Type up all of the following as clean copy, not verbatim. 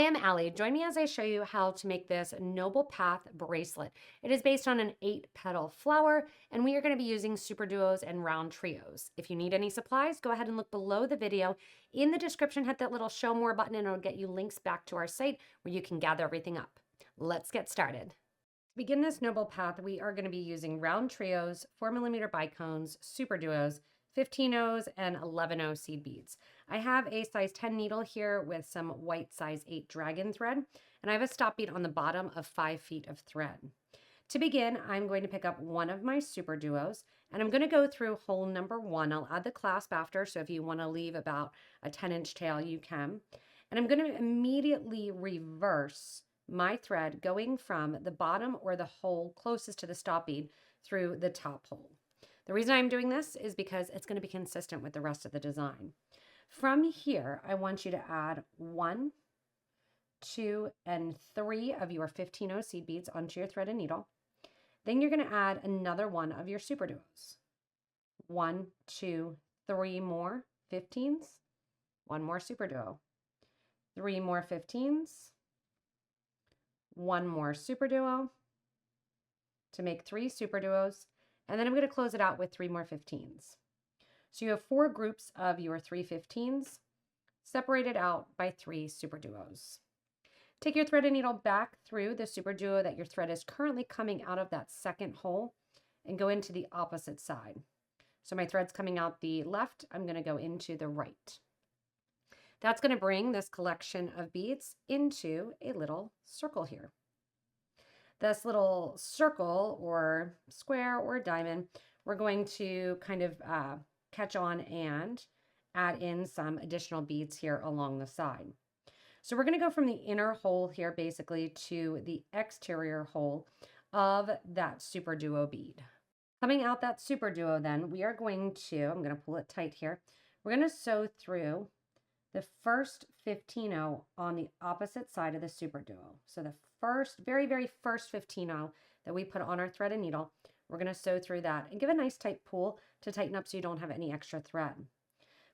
I'm Allie. Join me as I show you how to make this Noble Path Bracelet. It is based on an 8-petal flower, and we are going to be using SuperDuos and RoundTrios. If you need any supplies, go ahead and look below the video. In the description, hit that little show more button and it'll get you links back to our site where you can gather everything up. Let's get started. To begin this Noble Path, we are going to be using RoundTrios, 4mm bicones, SuperDuos, 15-0s, and 11-0 seed beads. I have a size 10 needle here with some white size 8 dragon thread, and I have a stop bead on the bottom of 5 feet of thread. To begin, I'm going to pick up one of my SuperDuos, and I'm going to go through hole number 1. I'll add the clasp after, so if you want to leave about a 10-inch tail, you can. And I'm going to immediately reverse my thread going from the bottom or the hole closest to the stop bead through the top hole. The reason I'm doing this is because it's going to be consistent with the rest of the design. From here, I want you to add 1, 2, and 3 of your 15-0 seed beads onto your thread and needle. Then you're going to add another one of your SuperDuos. 1, 2, 3 more 15s, 1 more SuperDuo, 3 more 15s, 1 more SuperDuo to make 3 SuperDuos. And then I'm going to close it out with 3 more 15s. So you have 4 groups of your 3 15s separated out by 3 SuperDuos. Take your thread and needle back through the SuperDuo that your thread is currently coming out of that second hole and go into the opposite side. So my thread's coming out the left, I'm going to go into the right. That's going to bring this collection of beads into a little circle here. This little circle or square or diamond, we're going to kind of catch on and add in some additional beads here along the side. So we're going to go from the inner hole here basically to the exterior hole of that SuperDuo bead. Coming out that SuperDuo then, we are going to, I'm going to pull it tight here, we're going to sew through the first 15-0 on the opposite side of the SuperDuo. So the very first 15-0 that we put on our thread and needle, we're going to sew through that and give a nice tight pull to tighten up so you don't have any extra thread.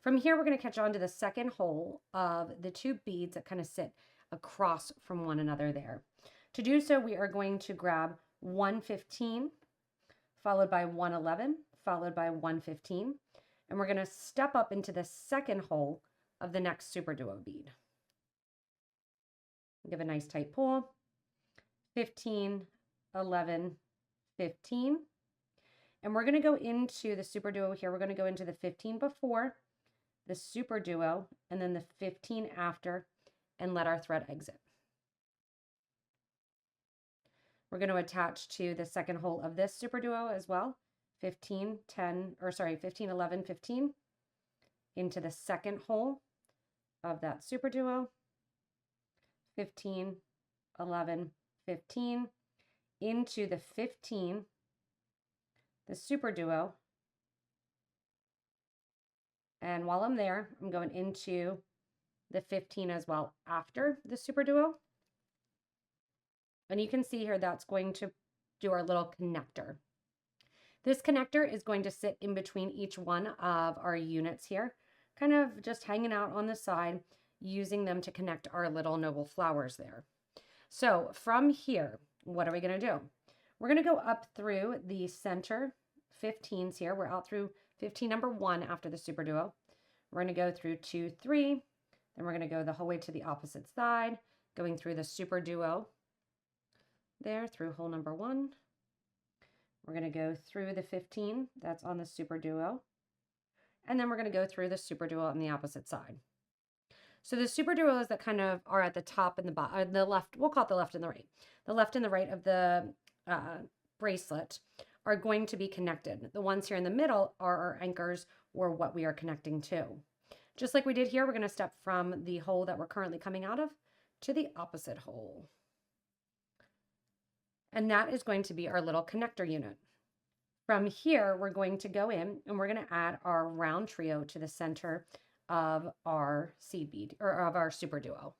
From here, we're going to catch on to the second hole of the 2 beads that kind of sit across from one another there. To do so, we are going to grab 1 15, followed by 1 11, followed by 1 15, and we're going to step up into the second hole of the next SuperDuo bead. Give a nice tight pull. 15, 11, 15. And we're going to go into the SuperDuo here. We're going to go into the 15 before, the SuperDuo, and then the 15 after, and let our thread exit. We're going to attach to the second hole of this SuperDuo as well. 15, 11, 15 into the second hole of that SuperDuo. 15, 11, 15 into the 15, the SuperDuo, and while I'm there, I'm going into the 15 as well after the SuperDuo. And you can see here that's going to do our little connector. This connector is going to sit in between each one of our units here, kind of just hanging out on the side, using them to connect our little noble flowers there. So from here, what are we going to do? We're going to go up through the center 15s here. We're out through 15 number 1 after the SuperDuo. We're going to go through 2, 3. Then we're going to go the whole way to the opposite side, going through the SuperDuo there through hole number 1. We're going to go through the 15 that's on the SuperDuo. And then we're going to go through the SuperDuo on the opposite side. So the SuperDuos that kind of are at the top and the bottom, the left, we'll call it the left and the right. The left and the right of the bracelet are going to be connected. The ones here in the middle are our anchors or what we are connecting to. Just like we did here, we're going to step from the hole that we're currently coming out of to the opposite hole. And that is going to be our little connector unit. From here, we're going to go in and we're going to add our RoundTrio to the center of our seed bead or of our SuperDuo.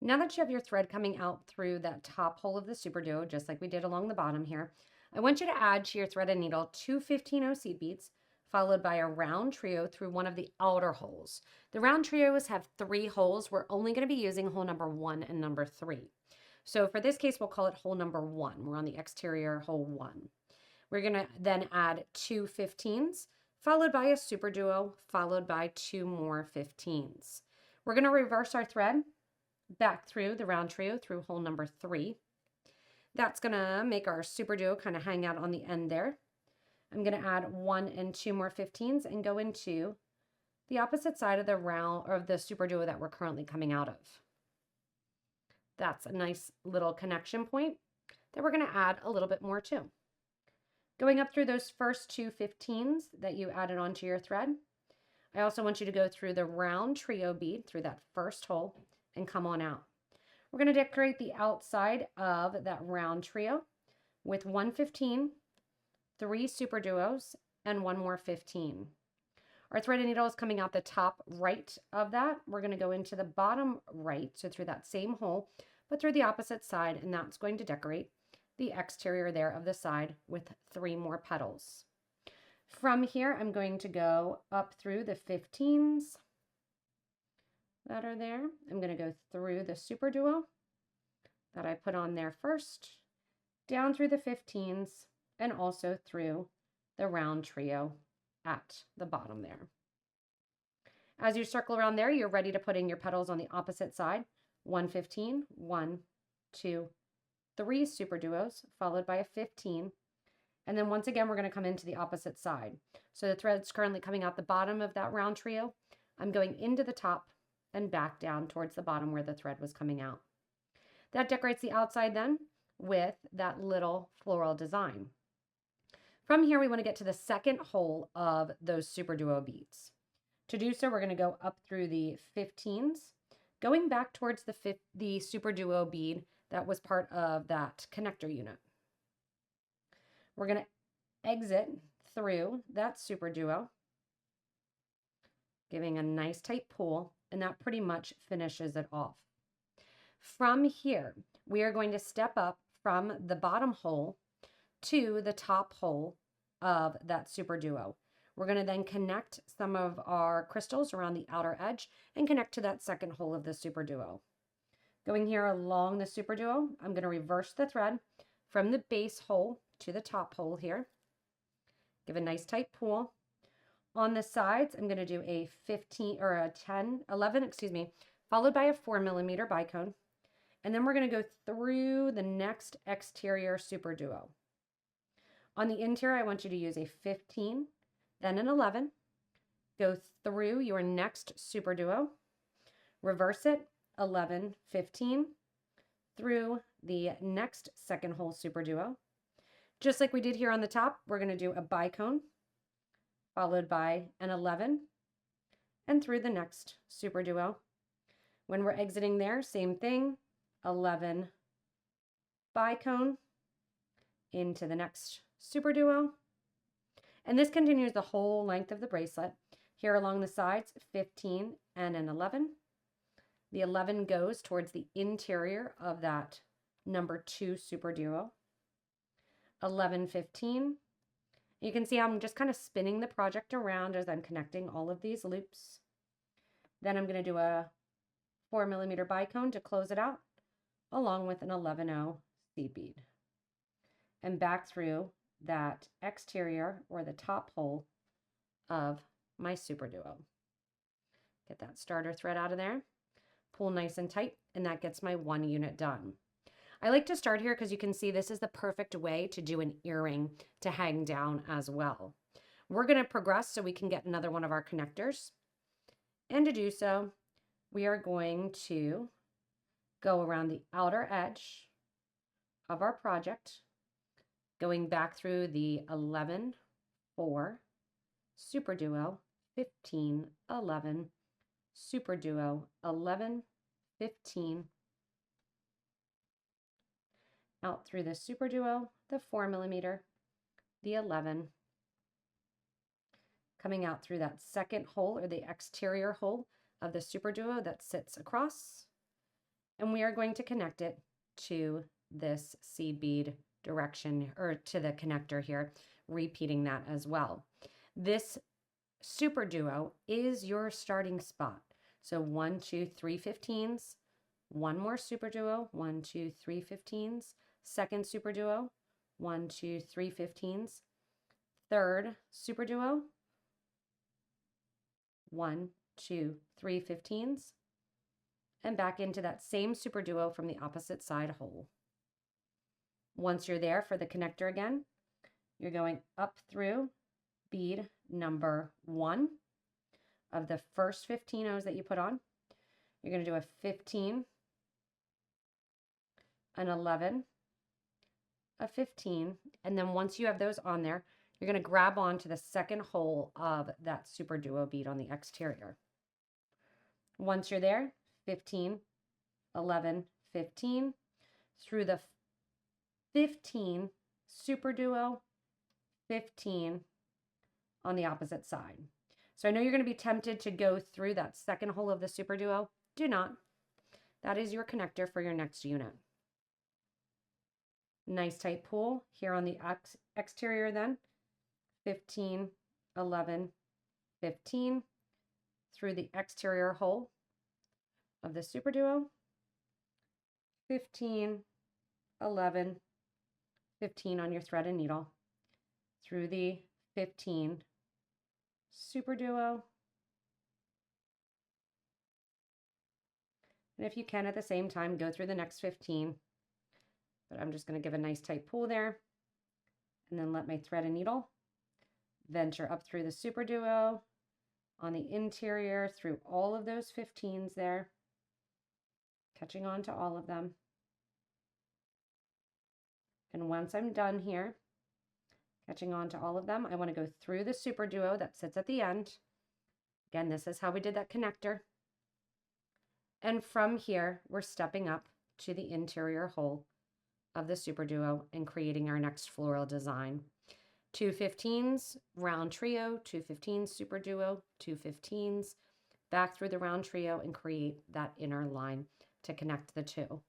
Now that you have your thread coming out through that top hole of the SuperDuo, just like we did along the bottom here, I want you to add to your thread and needle 2 15-0 seed beads, followed by a round trio through one of the outer holes. The round trios have 3 holes. We're only going to be using hole number 1 and number 3. So for this case, we'll call it hole number 1. We're on the exterior hole 1. We're going to then add 2 15s, followed by a SuperDuo, followed by 2 more 15s. We're going to reverse our thread back through the round trio through hole number 3. That's going to make our SuperDuo kind of hang out on the end there. I'm going to add 1 and 2 more 15s and go into the opposite side of the round or of the SuperDuo that we're currently coming out of. That's a nice little connection point that we're going to add a little bit more to. Going up through those first 2 15s that you added onto your thread, I also want you to go through the round trio bead through that first hole and come on out. We're going to decorate the outside of that round trio with 1 15, 3 SuperDuos, and 1 more 15. Our threaded needle is coming out the top right of that. We're going to go into the bottom right, so through that same hole, but through the opposite side, and that's going to decorate the exterior there of the side with 3 more petals. From here, I'm going to go up through the 15s that are there. I'm going to go through the SuperDuo that I put on there first, down through the 15s, and also through the round trio at the bottom there. As you circle around there, you're ready to put in your petals on the opposite side. 1 15, 1, 2, 3 SuperDuos, followed by a 15. And then once again, we're going to come into the opposite side. So the thread's currently coming out the bottom of that round trio. I'm going into the top and back down towards the bottom where the thread was coming out. That decorates the outside then with that little floral design. From here, we want to get to the second hole of those SuperDuo beads. To do so, we're going to go up through the 15s, going back towards the SuperDuo bead that was part of that connector unit. We're going to exit through that SuperDuo, giving a nice tight pull, and that pretty much finishes it off. From here, we are going to step up from the bottom hole to the top hole of that SuperDuo. We're going to then connect some of our crystals around the outer edge and connect to that second hole of the SuperDuo. Going here along the SuperDuo, I'm going to reverse the thread from the base hole to the top hole here. Give a nice tight pull. On the sides, I'm going to do a 11, followed by a 4mm bicone. And then we're going to go through the next exterior SuperDuo. On the interior, I want you to use a 15, then an 11. Go through your next SuperDuo, reverse it, 11, 15, through the next second hole SuperDuo. Just like we did here on the top, we're going to do a bicone, followed by an 11, and through the next SuperDuo. When we're exiting there, same thing, 11, bicone, into the next SuperDuo. And this continues the whole length of the bracelet. Here along the sides, 15 and an 11. The 11 goes towards the interior of that number 2 SuperDuo. 11, 15. You can see I'm just kind of spinning the project around as I'm connecting all of these loops. Then I'm going to do a 4mm bicone to close it out, along with an 11-0 seed bead. And back through that exterior or the top hole of my SuperDuo. Get that starter thread out of there, pull nice and tight, and that gets my 1 unit done. I like to start here because you can see this is the perfect way to do an earring to hang down as well. We're going to progress so we can get another one of our connectors. And to do so, we are going to go around the outer edge of our project, going back through the 11, 4, SuperDuo, 15, 11, SuperDuo, 11, 15, out through the SuperDuo, the 4mm, the 11, coming out through that second hole or the exterior hole of the SuperDuo that sits across, and we are going to connect it to this seed bead direction, or to the connector here, repeating that as well. This SuperDuo is your starting spot. So 1, 2, 3 15s, one more SuperDuo, 1, 2, 3 15s, second SuperDuo, 1, 2, 3 15s, third SuperDuo, 1, 2, 3 15s, and back into that same SuperDuo from the opposite side hole. Once you're there for the connector again, you're going up through bead number 1 of the first 15 O's that you put on. You're going to do a 15, an 11, a 15, and then once you have those on there, you're going to grab onto the second hole of that SuperDuo bead on the exterior. Once you're there, 15, 11, 15, through the 15 SuperDuo, 15 on the opposite side. So I know you're going to be tempted to go through that second hole of the SuperDuo. Do not. That is your connector for your next unit. Nice tight pull here on the exterior then. 15, 11, 15 through the exterior hole of the SuperDuo. 15, 11, 15 on your thread and needle through the 15 SuperDuo. And if you can at the same time, go through the next 15. But I'm just going to give a nice tight pull there and then let my thread and needle venture up through the SuperDuo on the interior through all of those 15s there, catching on to all of them. And once I'm done here, catching on to all of them, I want to go through the SuperDuo that sits at the end. Again, this is how we did that connector. And from here, we're stepping up to the interior hole of the SuperDuo and creating our next floral design. 2 15s, round trio, 2 15s, SuperDuo, 2 15s, back through the round trio and create that inner line to connect the two.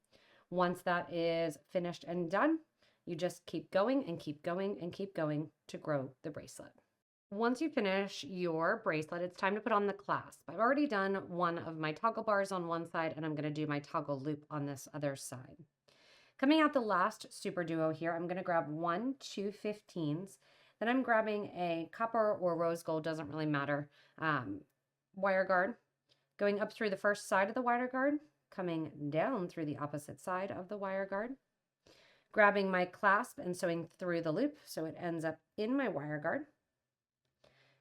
Once that is finished and done, you just keep going and keep going and keep going to grow the bracelet. Once you finish your bracelet, it's time to put on the clasp. I've already done one of my toggle bars on one side, and I'm going to do my toggle loop on this other side. Coming out the last SuperDuo here, I'm going to grab 1, 2 15s. Then I'm grabbing a copper or rose gold, doesn't really matter, wire guard, going up through the first side of the wire guard, coming down through the opposite side of the wire guard, grabbing my clasp and sewing through the loop so it ends up in my wire guard,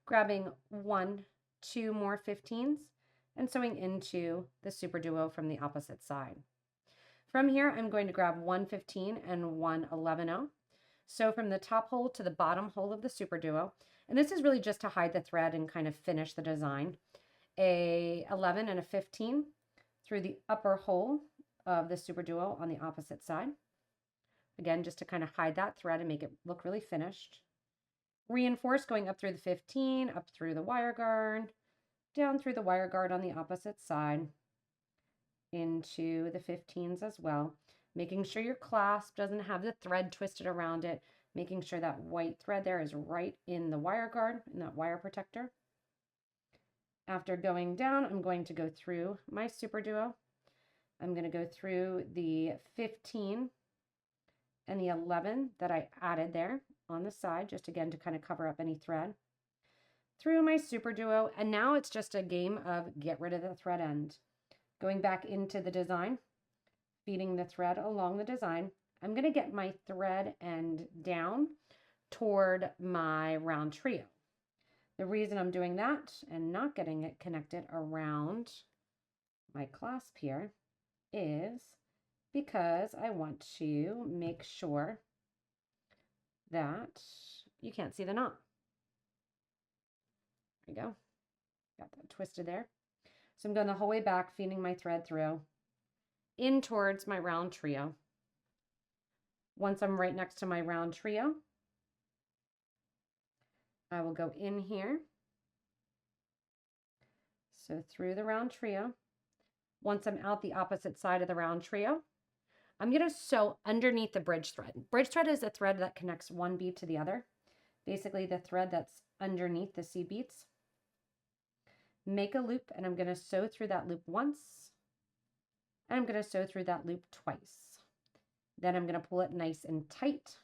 grabbing 1, 2 more 15s and sewing into the SuperDuo from the opposite side. From here, I'm going to grab 1 15 and 1 11-0. Sew from the top hole to the bottom hole of the SuperDuo, and this is really just to hide the thread and kind of finish the design. A 11 and a 15 through the upper hole of the SuperDuo on the opposite side. Again, just to kind of hide that thread and make it look really finished. Reinforce going up through the 15, up through the wire guard, down through the wire guard on the opposite side, into the 15s as well. Making sure your clasp doesn't have the thread twisted around it, making sure that white thread there is right in the wire guard, in that wire protector. After going down, I'm going to go through my SuperDuo. I'm going to go through the 15 and the 11 that I added there on the side, just again to kind of cover up any thread. Through my SuperDuo, and now it's just a game of get rid of the thread end. Going back into the design, feeding the thread along the design, I'm going to get my thread end down toward my round trio. The reason I'm doing that and not getting it connected around my clasp here is because I want to make sure that you can't see the knot. There we go. Got that twisted there. So I'm going the whole way back, feeding my thread through in towards my round trio. Once I'm right next to my round trio, I will go in here. So through the round trio. Once I'm out the opposite side of the round trio, I'm going to sew underneath the bridge thread. Bridge thread is a thread that connects one bead to the other. Basically the thread that's underneath the seed beads. Make a loop, and I'm going to sew through that loop once, and I'm going to sew through that loop twice. Then I'm going to pull it nice and tight.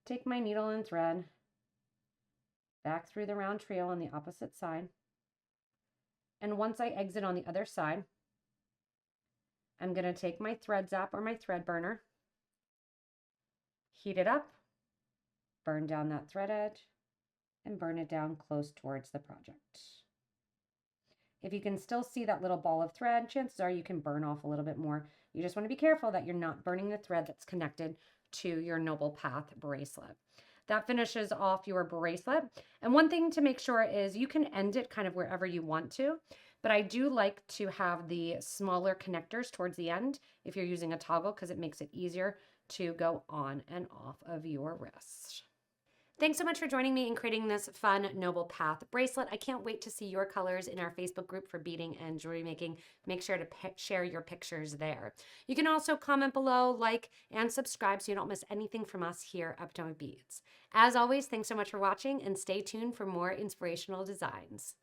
Take my needle and thread back through the round trio on the opposite side. And once I exit on the other side, I'm going to take my thread zap or my thread burner, heat it up, burn down that thread edge, and burn it down close towards the project. If you can still see that little ball of thread, chances are you can burn off a little bit more. You just want to be careful that you're not burning the thread that's connected to your Noble Path bracelet. That finishes off your bracelet. And one thing to make sure is you can end it kind of wherever you want to, but I do like to have the smaller connectors towards the end if you're using a toggle, because it makes it easier to go on and off of your wrist. Thanks so much for joining me in creating this fun Noble Path bracelet. I can't wait to see your colors in our Facebook group for beading and jewelry making. Make sure to share your pictures there. You can also comment below, like, and subscribe so you don't miss anything from us here at Potomac Beads. As always, thanks so much for watching, and stay tuned for more inspirational designs.